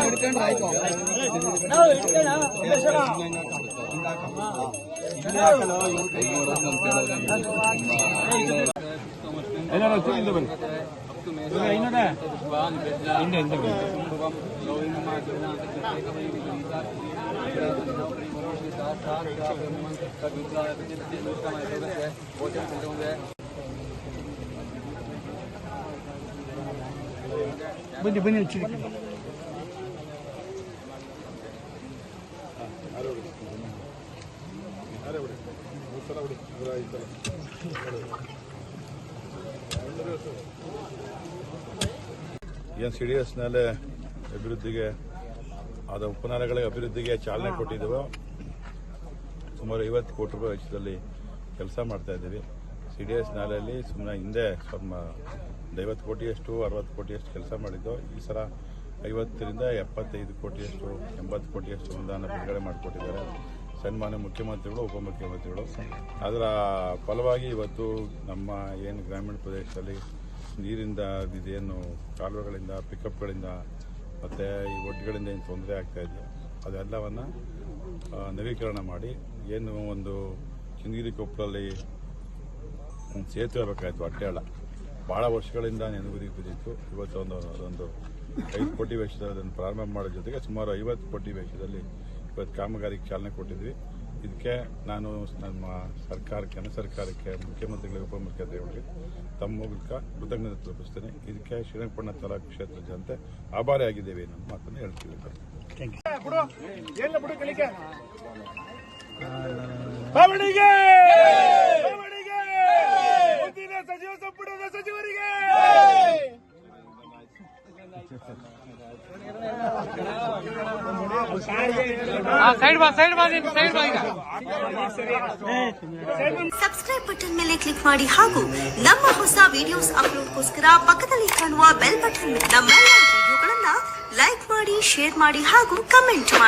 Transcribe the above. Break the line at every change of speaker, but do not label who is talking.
ಹಿಡ್ಕೊಂಡ್ರೆ ಆಯ್ತು. ಬನ್ನಿ ಬನ್ನಿ
ಏನು CDS ನಾಲೆ ಅಭಿವೃದ್ಧಿಗೆ ಆದ ಉಪನಾಲೆಗಳ ಅಭಿವೃದ್ಧಿಗೆ ಚಾಲನೆ ಕೊಟ್ಟಿದ್ದೇವೆ. ಸುಮಾರು 50 ಕೋಟಿ ರೂಪಾಯಿ ವೆಚ್ಚದಲ್ಲಿ ಕೆಲಸ ಮಾಡ್ತಾ ಇದ್ದೀವಿ. CDS ನಾಲೆಯಲ್ಲಿ ಸುಮ್ಮನೆ ಹಿಂದೆ 50 ಕೋಟಿಯಷ್ಟು 60 ಕೋಟಿಯಷ್ಟು ಕೆಲಸ ಮಾಡಿದ್ದು. ಈ ಸಲ 50ರಿಂದ 75 ಕೋಟಿಯಷ್ಟು 80 ಕೋಟಿಯಷ್ಟು ಅನುದಾನ ಬಿಡುಗಡೆ ಮಾಡಿಕೊಟ್ಟಿದ್ದಾರೆ ಸನ್ಮಾನ್ಯ ಮುಖ್ಯಮಂತ್ರಿಗಳು, ಉಪಮುಖ್ಯಮಂತ್ರಿಗಳು. ಅದರ ಫಲವಾಗಿ ಇವತ್ತು ನಮ್ಮ ಏನು ಗ್ರಾಮೀಣ ಪ್ರದೇಶದಲ್ಲಿ ನೀರಿಂದ ಇದೇನು ಕಾಲುವೆಗಳಿಂದ, ಪಿಕಪ್ಗಳಿಂದ ಮತ್ತು ಈ ಒಡ್ಡುಗಳಿಂದ ಏನು ತೊಂದರೆ ಆಗ್ತಾ ಇದೆಯೋ ಅದೆಲ್ಲವನ್ನು ನವೀಕರಣ ಮಾಡಿ ಏನು ಒಂದು ಕಿಂಗೇರಿ ಕೊಪ್ಪಳಲ್ಲಿ ಸೇತುವೆ ಬೇಕಾಯಿತು, ಅಡ್ಡಾಳ ಭಾಳ ವರ್ಷಗಳಿಂದ ನೆನಗುದಿಗೆ ಬಿದ್ದಿತ್ತು. ಇವತ್ತು ಅದೊಂದು 5 ಕೋಟಿ ವೆಚ್ಚದಲ್ಲಿ ಅದನ್ನು ಪ್ರಾರಂಭ ಮಾಡೋ ಜೊತೆಗೆ ಸುಮಾರು 50 ಕೋಟಿ ವೆಚ್ಚದಲ್ಲಿ ಇವತ್ತು ಕಾಮಗಾರಿಗೆ ಚಾಲನೆ ಕೊಟ್ಟಿದ್ವಿ. ಇದಕ್ಕೆ ನಾನು ನಮ್ಮ ಸರ್ಕಾರಕ್ಕೆ, ಕೇಂದ್ರ ಸರ್ಕಾರಕ್ಕೆ, ಮುಖ್ಯಮಂತ್ರಿಗಳಿಗೆ, ಉಪಮುಖ್ಯಮಂತ್ರಿಗಳಿಗೆ ತಮ್ಮ ಮೂಲಕ ಕೃತಜ್ಞತೆ ತಲುಪಿಸ್ತೇನೆ. ಇದಕ್ಕೆ ಶ್ರೀರಂಗಪಟ್ಟಣ ತಾಲೂಕು ಕ್ಷೇತ್ರದ ಜನತೆ ಆಭಾರಿ ಆಗಿದ್ದೇವೆ ಅನ್ನೋ ಮಾತನ್ನು ಹೇಳ್ತೀವಿ.
ಸಚಿವ ಸಂಪುಟದ ಸಚಿವರಿಗೆ
ಸಬ್ಸ್ಕ್ರೈಬ್ ಬಟನ್ ಮೇಲೆ ಕ್ಲಿಕ್ ಮಾಡಿ ಹಾಗೂ ನಮ್ಮ ಹೊಸ ವಿಡಿಯೋಸ್ ಅಪ್ಲೋಡ್ಗೋಸ್ಕರ ಪಕ್ಕದಲ್ಲಿ ಕಾಣುವ ಬೆಲ್ ಬಟನ್ ನಮ್ಮೆಲ್ಲ ವಿಡಿಯೋಗಳನ್ನ ಲೈಕ್ ಮಾಡಿ, ಶೇರ್ ಮಾಡಿ ಹಾಗೂ ಕಮೆಂಟ್ ಮಾಡಿ.